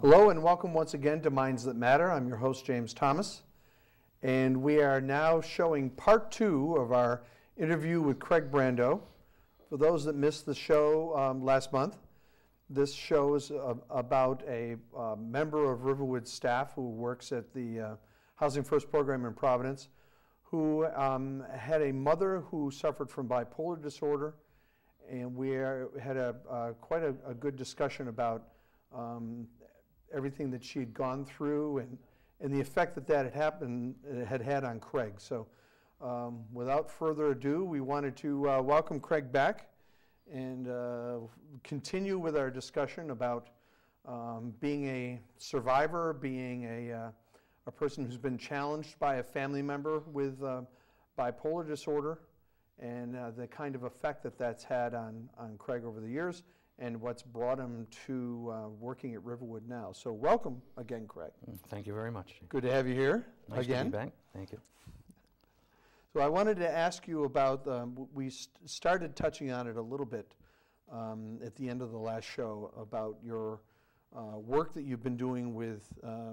Hello and welcome once again to Minds That Matter. I'm your host, James Thomas, and we are now showing part 2 of our interview with Craig Brando. For those that missed the show last month, this show is about a member of Riverwood staff who works at the Housing First program in Providence, who had a mother who suffered from bipolar disorder, and we had quite a good discussion about everything that she had gone through and the effect that had had on Craig. So without further ado, we wanted to welcome Craig back and continue with our discussion about being a survivor, being a person who's been challenged by a family member with bipolar disorder, and the kind of effect that's had on Craig over the years, and what's brought him to working at Riverwood now. So welcome again, Craig. Thank you very much. Good to have you here again. Nice to be back. Thank you. So I wanted to ask you about, we started touching on it a little bit at the end of the last show, about your work that you've been doing with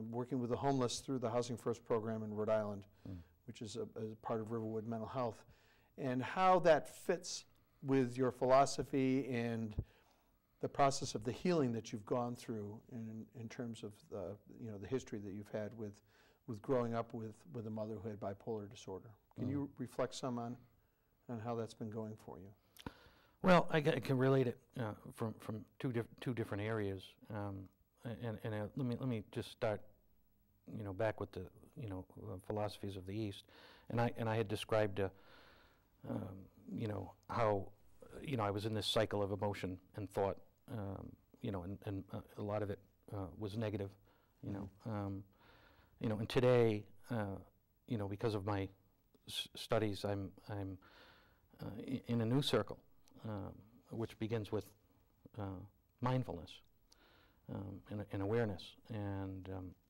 working with the homeless through the Housing First program in Rhode Island, which is a part of Riverwood Mental Health, and how that fits with your philosophy and the process of the healing that you've gone through in terms of the history that you've had with growing up with a mother who had bipolar disorder. Can you reflect some on how that's been going for you? Well, I can relate it from two different areas, and let me just start, back with the philosophies of the East, and I had described, how I was in this cycle of emotion and thought, and a lot of it was negative, and today, because of my studies, I'm in a new circle, which begins with mindfulness and awareness. And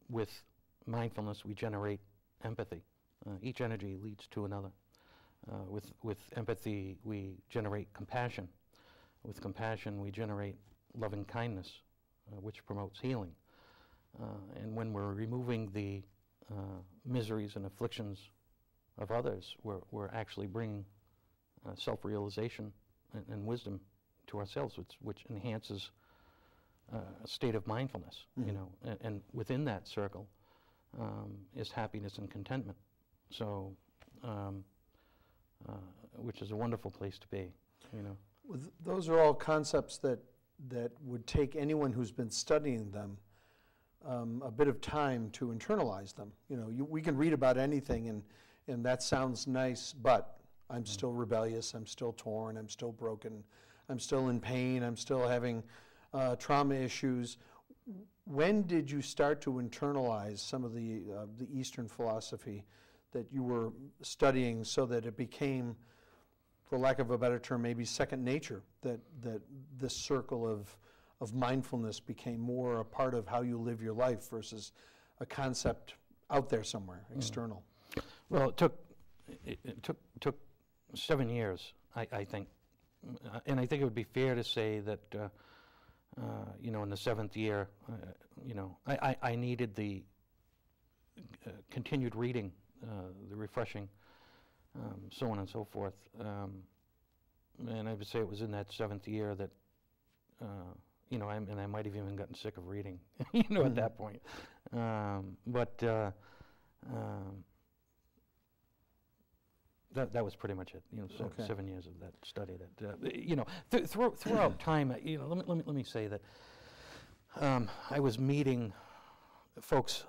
with mindfulness, we generate empathy. Each energy leads to another. With empathy, we generate compassion. With compassion, we generate loving kindness, which promotes healing. And when we're removing the miseries and afflictions of others, we're actually bringing self-realization and wisdom to ourselves, which enhances a state of mindfulness. And within that circle is happiness and contentment. So, which is a wonderful place to be. Those are all concepts that would take anyone who's been studying them a bit of time to internalize them. We can read about anything and that sounds nice, but I'm still rebellious, I'm still torn, I'm still broken, I'm still in pain, I'm still having trauma issues. When did you start to internalize some of the Eastern philosophy that you were studying, so that it became, for lack of a better term, maybe second nature, that this circle of mindfulness became more a part of how you live your life versus a concept out there somewhere, external? Well, it took 7 years, I think, and I think it would be fair to say that in the 7th year, I needed the continued reading, the refreshing, so on and so forth, and I would say it was in that 7th year that I might have even gotten sick of reading, at that point, but. That was pretty much it. 7 years of that study. That throughout time. Let me say that I was meeting folks,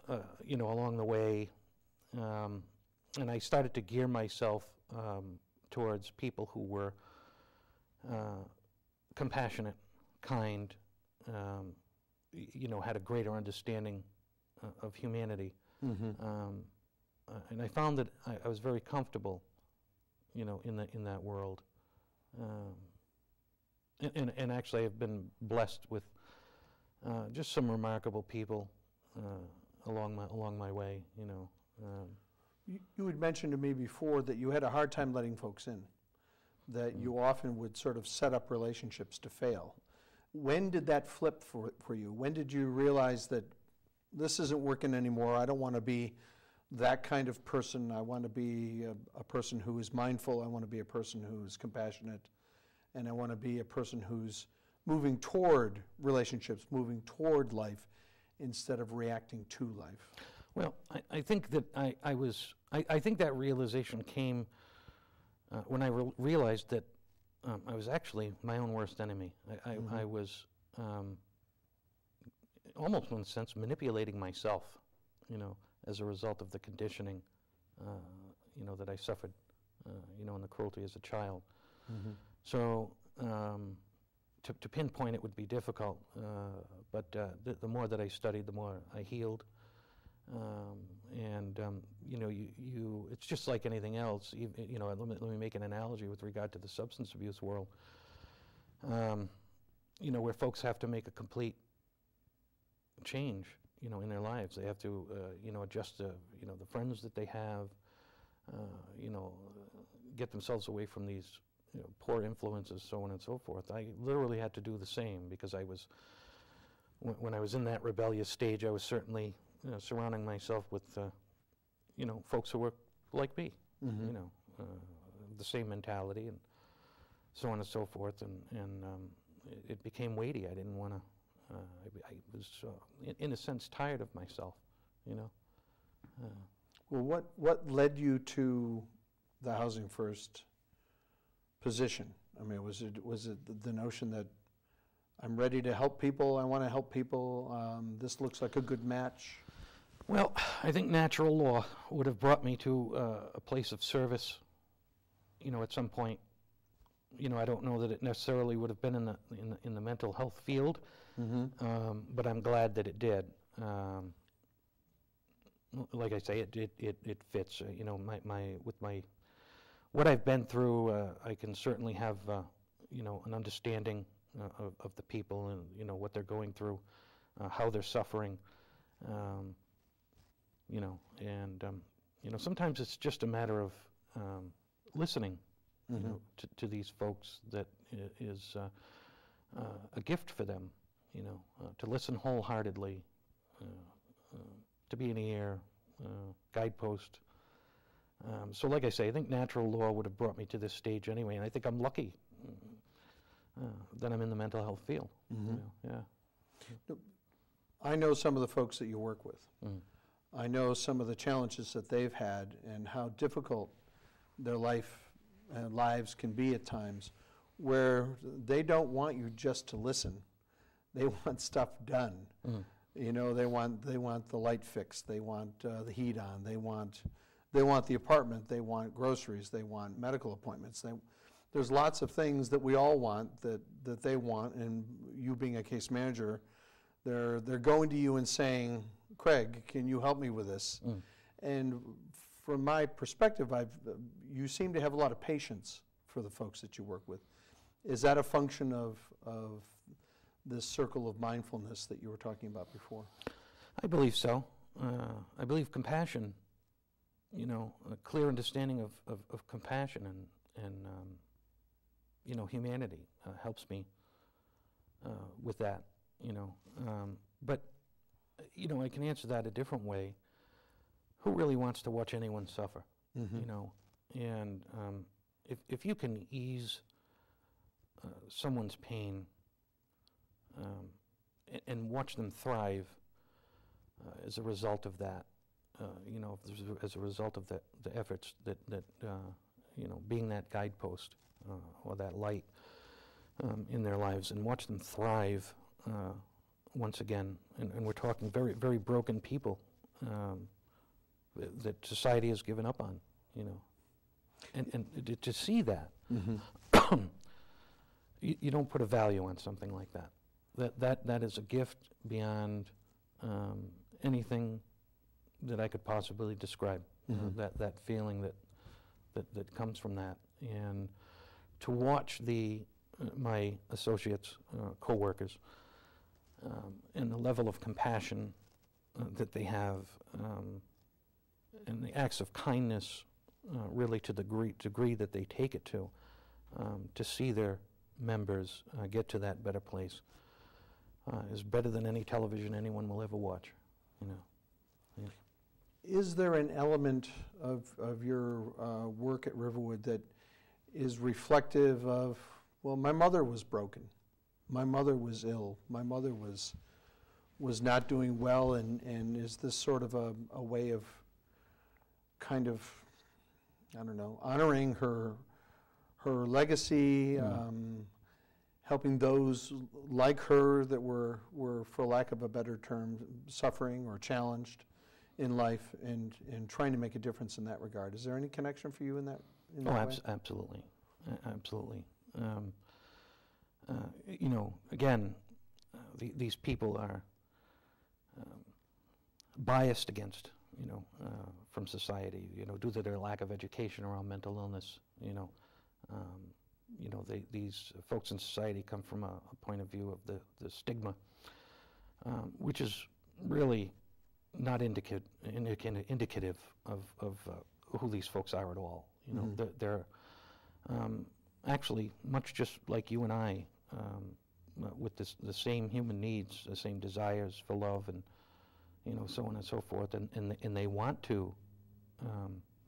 along the way, and I started to gear myself towards people who were compassionate, kind, had a greater understanding of humanity, and I found that I was very comfortable. In that world, and actually I've been blessed with just some remarkable people along my way. You had mentioned to me before that you had a hard time letting folks in, that you often would sort of set up relationships to fail. When did that flip for you? When did you realize that this isn't working anymore. I don't want to be that kind of person. I want to be a person who is mindful. I want to be a person who's compassionate. And I want to be a person who's moving toward relationships, moving toward life, instead of reacting to life. Well, I think that I think that realization came when I realized that I was actually my own worst enemy. I was almost, in a sense, manipulating myself, as a result of the conditioning, that I suffered, in the cruelty as a child. Mm-hmm. So to pinpoint it would be difficult, but the more that I studied, the more I healed. It's just like anything else. Let me make an analogy with regard to the substance abuse world. Where folks have to make a complete change, in their lives. They have to, adjust the friends that they have, get themselves away from these, poor influences, so on and so forth. I literally had to do the same because when I was in that rebellious stage, I was certainly surrounding myself with, folks who were like me, Mm-hmm. the same mentality and so on and so forth, and it became weighty. I didn't want to. I was, in a sense, tired of myself, Well, what led you to the Housing First position? I mean, was it the notion that I'm ready to help people, I want to help people, this looks like a good match? Well, I think natural law would have brought me to a place of service, at some point. I don't know that it necessarily would have been in the mental health field, Mm-hmm. but I'm glad that it did. Like I say, it fits. What I've been through, I can certainly have an understanding of the people and what they're going through, how they're suffering. Sometimes it's just a matter of listening, Mm-hmm. to these folks that is a gift for them, to listen wholeheartedly, to be an ear, guidepost. So like I say, I think natural law would have brought me to this stage anyway, and I think I'm lucky that I'm in the mental health field. Mm-hmm. Yeah. I know some of the folks that you work with. Mm. I know some of the challenges that they've had and how difficult their lives can be at times, where they don't want you just to listen. They want stuff done. Mm. They want the light fixed. They want the heat on. They want the apartment. They want groceries. They want medical appointments. There's lots of things that we all want that they want. And you being a case manager, they're going to you and saying, Craig, can you help me with this? Mm. And from my perspective, you seem to have a lot of patience for the folks that you work with. Is that a function of this circle of mindfulness that you were talking about before? I believe so. I believe compassion, a clear understanding of compassion and humanity helps me with that, But, I can answer that a different way. Who really wants to watch anyone suffer? Mm-hmm. And if you can ease someone's pain and watch them thrive as a result of that, as a result of the efforts that being that guidepost or that light in their lives, and watch them thrive once again. And we're talking very, very broken people that society has given up on, and to see that, Mm-hmm. you don't put a value on something like that. That is a gift beyond anything that I could possibly describe. Mm-hmm. That feeling that comes from that, and to watch my associates, co-workers, and the level of compassion that they have, and the acts of kindness, really to the degree that they take it to see their members get to that better place, is better than any television anyone will ever watch. you know. Yeah. Is there an element of your work at Riverwood that is reflective of, well, my mother was broken, my mother was ill, my mother was not doing well, and is this sort of a way of kind of, I don't know, honoring her legacy, helping those like her that were, for lack of a better term, suffering or challenged in life, and trying to make a difference in that regard? Is there any connection for you in that? Absolutely, absolutely. You know, again, these people are biased against, you know, from society, you know, due to their lack of education around mental illness. You know, these folks in society come from a point of view of the stigma, which is really not indicative of who these folks are at all. You know, they're actually much just like you and I, with the same human needs, the same desires for love, and you know, so on and so forth, and they want to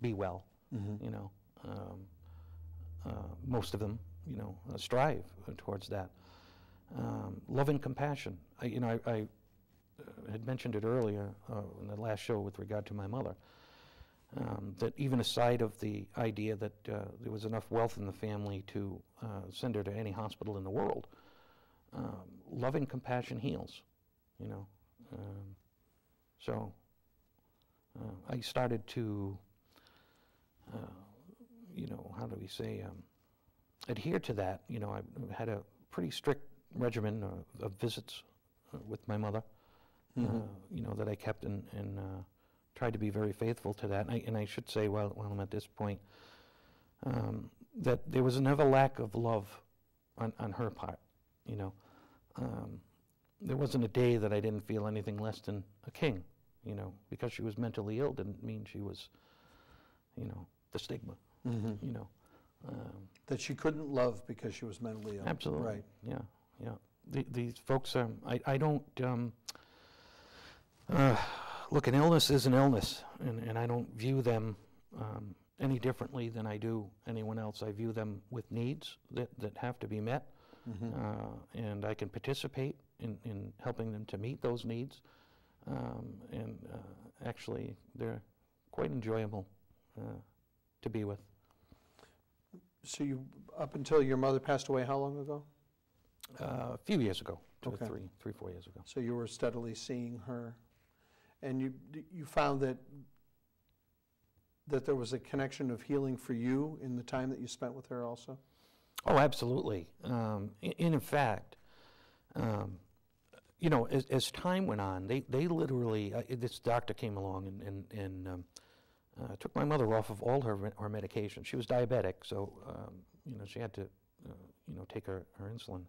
be well. You know, most of them, you know, strive towards that. Love and compassion. I had mentioned it earlier in the last show with regard to my mother, that even aside of the idea that there was enough wealth in the family to send her to any hospital in the world, love and compassion heals, you know. So I started to, you know, how do we say, adhere to that. You know, I had a pretty strict regimen of visits with my mother, you know, that I kept, and tried to be very faithful to that. And I should say, while I'm at this point, that there was never lack of love on her part, you know. There wasn't a day that I didn't feel anything less than a king, you know. Because she was mentally ill didn't mean she was, you know, the stigma, you know. That she couldn't love because she was mentally ill. Absolutely. Right. Yeah. These folks, I don't, look, an illness is an illness, and I don't view them any differently than I do anyone else. I view them with needs that have to be met, and I can participate in helping them to meet those needs, and actually they're quite enjoyable to be with. So you, up until your mother passed away, how long ago? A few years ago, Okay. 4 years ago. So you were steadily seeing her, and you found that there was a connection of healing for you in the time that you spent with her also? Oh, absolutely. In fact, you know, as time went on, they literally, this doctor came along and took my mother off of all her medication. She was diabetic, so you know, she had to you know, take her insulin.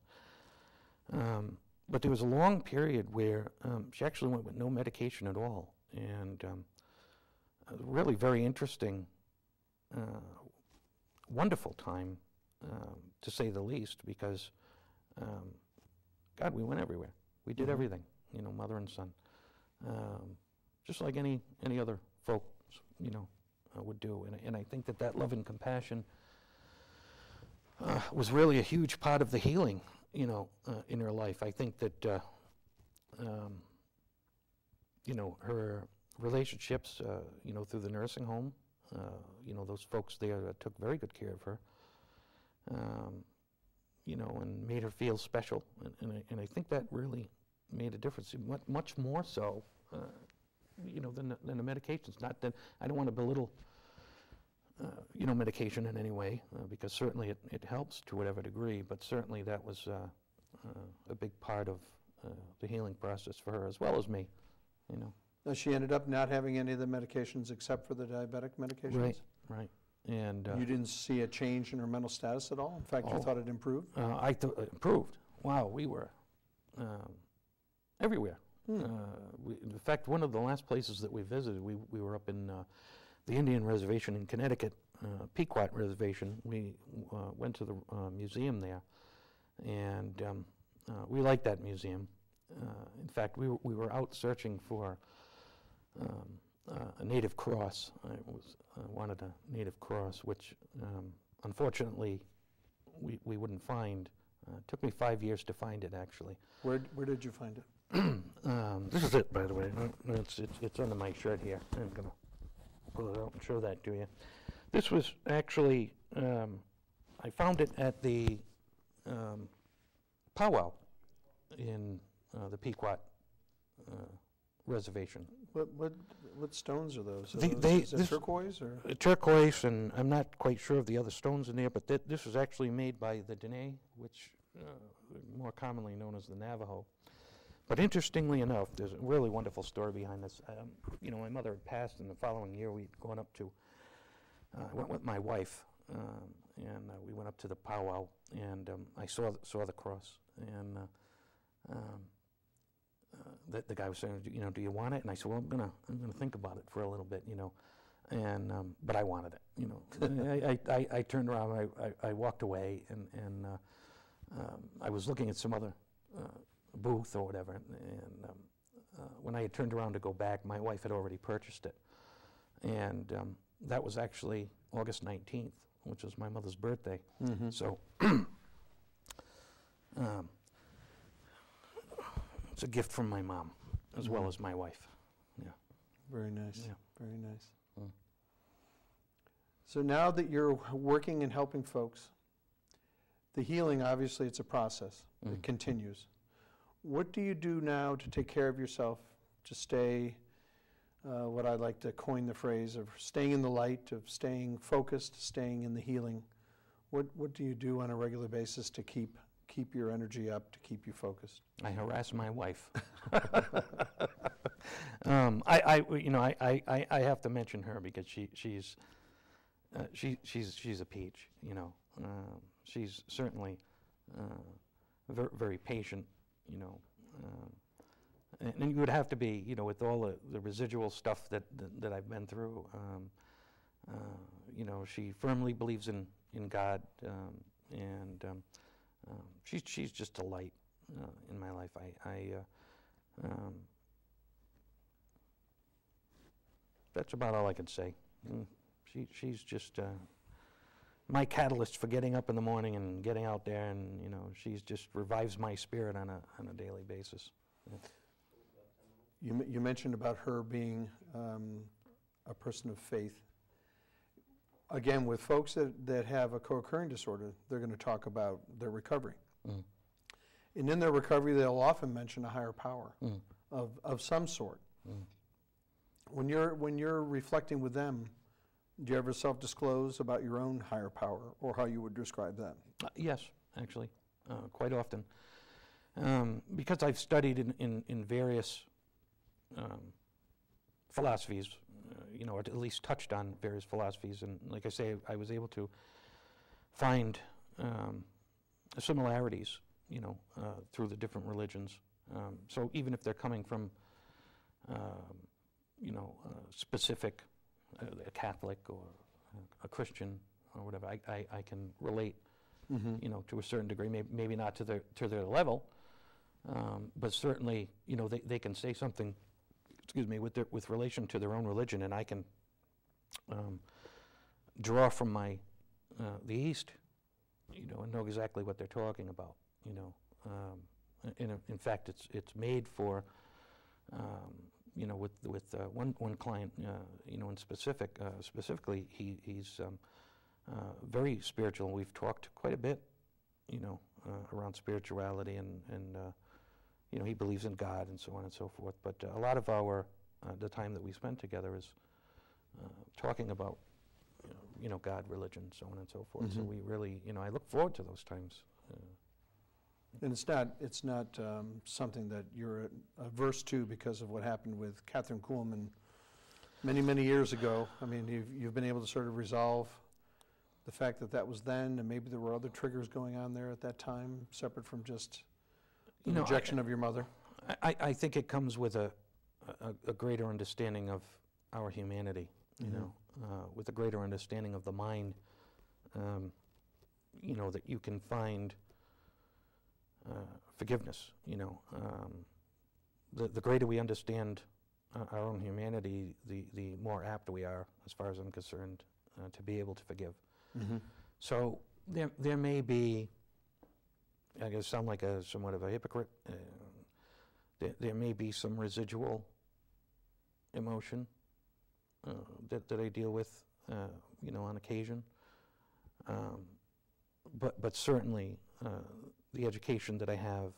But there was a long period where she actually went with no medication at all, and a really very interesting, wonderful time, to say the least, because God, we went everywhere. We did everything, you know, mother and son, just like any other folks, you know, would do. And I think that love and compassion was really a huge part of the healing, you know, in her life. I think that, you know, her relationships, you know, through the nursing home, you know, those folks there took very good care of her, you know, and made her feel special. And I think that really made a difference, much more so, you know, than the medications. Not that I don't want to belittle, you know, medication in any way, because certainly it helps to whatever degree, but certainly that was a big part of the healing process for her, as well as me, you know. Now, she ended up not having any of the medications except for the diabetic medications? Right. And you didn't see a change in her mental status at all? In fact, you thought it improved? I thought it improved. Wow, we were everywhere. In fact, one of the last places that we visited, we were up in the Indian Reservation in Connecticut, Pequot Reservation. We went to the museum there, and we liked that museum. In fact, we were out searching for a native cross. I wanted a native cross, which unfortunately we wouldn't find. It took me 5 years to find it, actually. Where did you find it? This is it, by the way. It's under my shirt here. I'm going to pull it out and show that to you. This was actually, I found it at the powwow in the Pequot reservation. What stones are those? Is it turquoise or? Turquoise, and I'm not quite sure of the other stones in there, but this was actually made by the Dene, which more commonly known as the Navajo. But interestingly enough, there's a really wonderful story behind this. My mother had passed, and the following year we'd gone up to, I went with my wife, and we went up to the powwow, and I saw the cross, and the guy was saying, do you want it? And I said, well, I'm gonna think about it for a little bit, and but I wanted it, I turned around, I walked away, and I was looking at some other booth or whatever, and when I had turned around to go back, my wife had already purchased it, and that was actually August 19th, which was my mother's birthday. Mm-hmm. So it's a gift from my mom, as well as my wife. Yeah. Very nice. Yeah. Very nice. Mm. So now that you're working and helping folks, the healing, obviously, it's a process. Mm. It continues. What do you do now to take care of yourself, to stay, what I like to coin the phrase of staying in the light, of staying focused, staying in the healing? What do you do on a regular basis to keep your energy up, to keep you focused? I harass my wife. I have to mention her because she's a peach. She's certainly very patient. And you would have to be, with all the residual stuff that I've been through. She firmly believes in God, and she's just a light in my life. That's about all I can say. She's just my catalyst for getting up in the morning and getting out there, and she's just revives my spirit on a daily basis. Yeah. You mentioned about her being a person of faith. Again, with folks that have a co-occurring disorder, they're going to talk about their recovery. Mm. And in their recovery, they'll often mention a higher power of some sort. Mm. When you're reflecting with them, do you ever self-disclose about your own higher power, or how you would describe that? Yes, actually, quite often. Because I've studied in various philosophies, or at least touched on various philosophies, and like I say, I was able to find similarities, through the different religions. So even if they're coming from, specific, a Catholic or a Christian or whatever, I can relate, to a certain degree. Maybe not to their level, but certainly, they can say something, with relation to their own religion, and I can draw from the East, and know exactly what they're talking about. In fact, it's made for. With one client, in specifically, he's very spiritual, and we've talked quite a bit, around spirituality, and he believes in God and so on and so forth. But a lot of the time that we spend together is talking about, God, religion, so on and so forth. Mm-hmm. So we really, I look forward to those times. And it's not something that you're averse to because of what happened with Catherine Kuhlman many, many years ago. I mean, you've been able to sort of resolve the fact that was then, and maybe there were other triggers going on there at that time, separate from just the rejection of your mother. I think it comes with a greater understanding of our humanity, with a greater understanding of the mind, that you can find forgiveness. The greater we understand our own humanity, the more apt we are, as far as I'm concerned, to be able to forgive. Mm-hmm. So there may be, I guess, sound like somewhat of a hypocrite. There may be some residual emotion that I deal with, on occasion. But certainly, the education that I have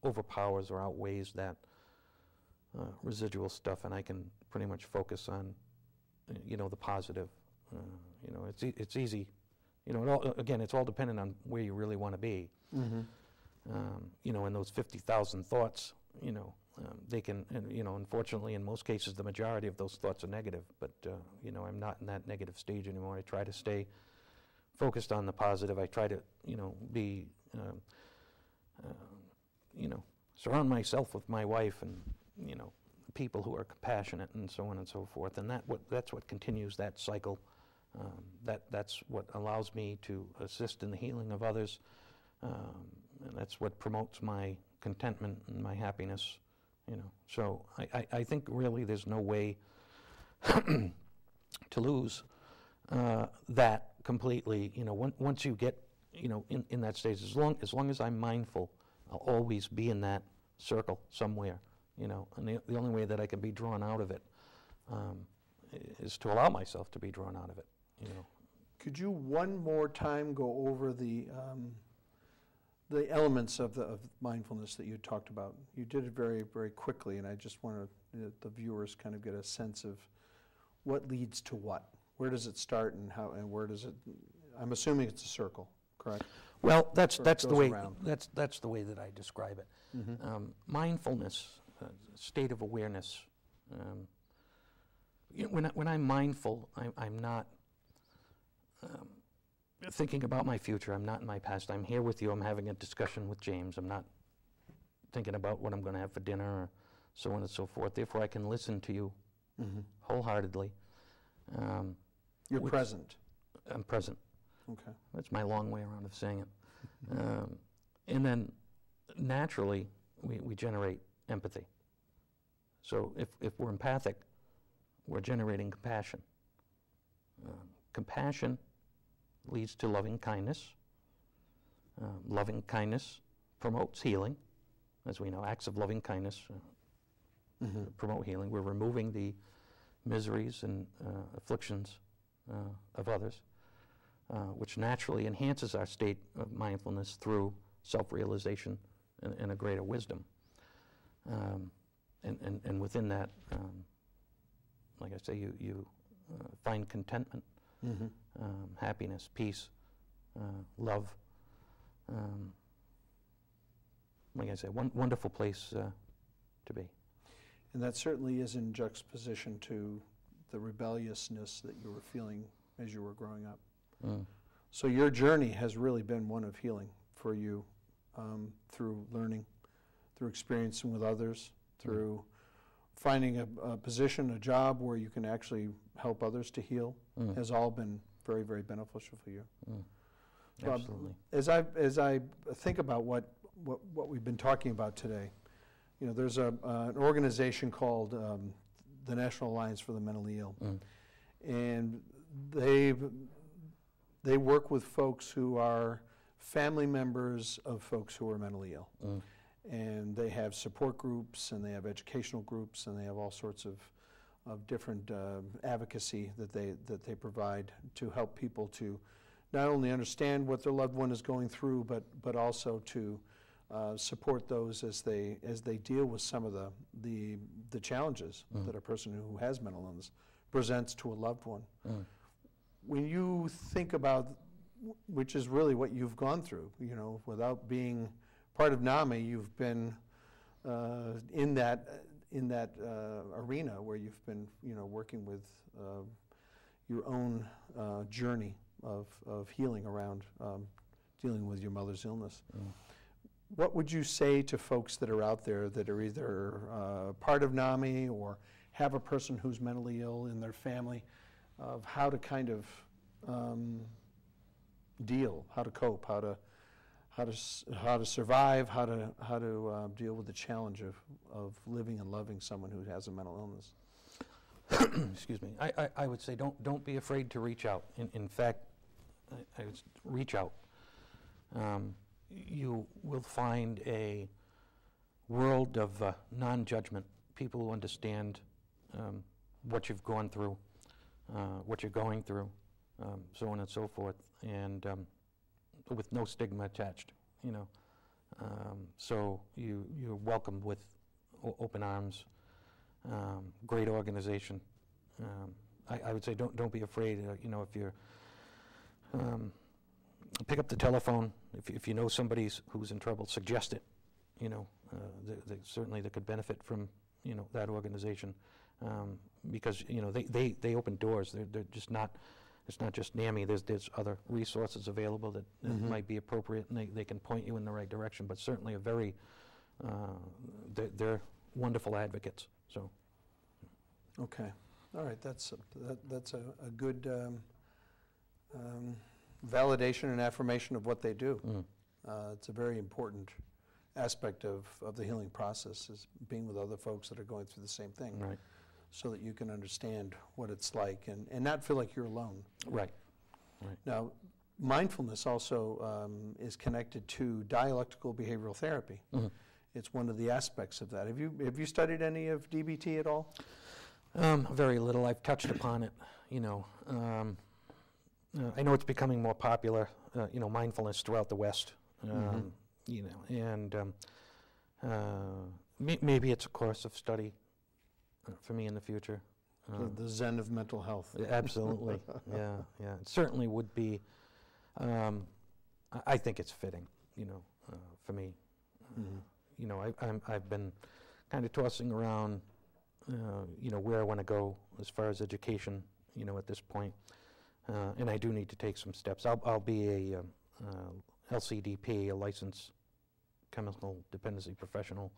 overpowers or outweighs that residual stuff, and I can pretty much focus on, the positive. It's easy. Again, it's all dependent on where you really want to be. Mm-hmm. In those 50,000 thoughts, they can, unfortunately, in most cases, the majority of those thoughts are negative. But, I'm not in that negative stage anymore. I try to stay focused on the positive. I try to, be, surround myself with my wife and, people who are compassionate and so on and so forth. And that's what continues that cycle. That's what allows me to assist in the healing of others. And that's what promotes my contentment and my happiness. So I think really there's no way to lose that completely. Once you get in that stage, as long as I'm mindful, I'll always be in that circle somewhere. And the only way that I can be drawn out of it is to allow myself to be drawn out of it. Could you one more time go over the elements of mindfulness that you talked about? You did it very, very quickly, and I just want the viewers kind of get a sense of what leads to what. Where does it start, and how, and where does it? I'm assuming it's a circle, correct? Well, that's the way around. that's the way that I describe it. Mm-hmm. Mindfulness, state of awareness. When I'm mindful, I'm not thinking about my future. I'm not in my past. I'm here with you. I'm having a discussion with James. I'm not thinking about what I'm going to have for dinner or so on and so forth. Therefore, I can listen to you Mm-hmm. wholeheartedly. You're present. I'm present. Okay. That's my long way around of saying it. And then naturally, we generate empathy. So if we're empathic, we're generating compassion. Compassion leads to loving kindness. Loving kindness promotes healing. As we know, acts of loving kindness Mm-hmm. promote healing. We're removing the miseries and afflictions of others, which naturally enhances our state of mindfulness through self-realization and a greater wisdom. And within that, like I say, you find contentment, Mm-hmm. happiness, peace, love. Like I say, wonderful place to be. And that certainly is in juxtaposition to the rebelliousness that you were feeling as you were growing up. Mm. So your journey has really been one of healing for you, through learning, through experiencing with others, through finding a position, a job where you can actually help others to heal, has all been very, very beneficial for you. So Absolutely. as I think about what we've been talking about today, there's an organization called the National Alliance for the Mentally Ill, and they work with folks who are family members of folks who are mentally ill. And they have support groups, and they have educational groups, and they have all sorts of different advocacy that they provide to help people to not only understand what their loved one is going through, but also to support those as they deal with some of the challenges that a person who has mental illness presents to a loved one. When you think about, which is really what you've gone through, without being part of NAMI, you've been in that arena where you've been, working with your own journey of healing around dealing with your mother's illness. What would you say to folks that are out there that are either part of NAMI or have a person who's mentally ill in their family, of how to kind of deal, how to cope, how how to survive, how to deal with the challenge of living and loving someone who has a mental illness. Excuse me. I would say don't be afraid to reach out. In fact, I would reach out. You will find a world of non-judgment, people who understand what you've gone through, what you're going through, so on and so forth, and with no stigma attached, you know. So you're welcomed with open arms. Great organization. I would say don't be afraid. You know, if you're pick up the telephone. If you know somebody who's in trouble, suggest it. You know, certainly they could benefit from, you know, that organization, because, you know, they open doors. They're just not. It's not just NAMI. There's other resources available that might be appropriate, and they can point you in the right direction. But certainly a very they're wonderful advocates. So. Okay. All right. That's a good validation and affirmation of what they do. It's a very important aspect of the healing process, is being with other folks that are going through the same thing. Right. So that you can understand what it's like and not feel like you're alone. Right. Right. Now, mindfulness also is connected to dialectical behavioral therapy. It's one of the aspects of that. Have you studied any of DBT at all? Very little. I've touched upon it. You know, I know it's becoming more popular. You know, mindfulness throughout the West. You know, and maybe it's a course of study for me in the future. The Zen of mental health. Absolutely. Yeah. It certainly would be. I think it's fitting. You know, for me. You know, I've been kind of tossing around, you know, where I want to go as far as education, you know, at this point. And I do need to take some steps. I'll be a LCDP, a licensed chemical dependency professional,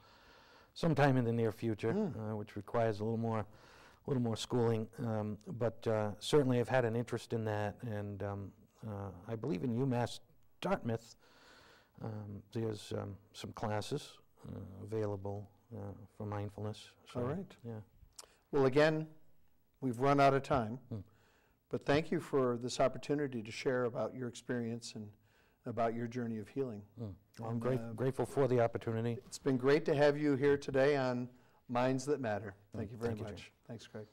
sometime in the near future, which requires a little more schooling. But certainly I've had an interest in that, and I believe in UMass Dartmouth there's some classes available for mindfulness. So, all right. Yeah. Well, again, we've run out of time, but thank you for this opportunity to share about your experience and about your journey of healing. Well, I'm grateful for the opportunity. It's been great to have you here today on Minds That Matter. Thank you very much. Jim. Thanks, Craig.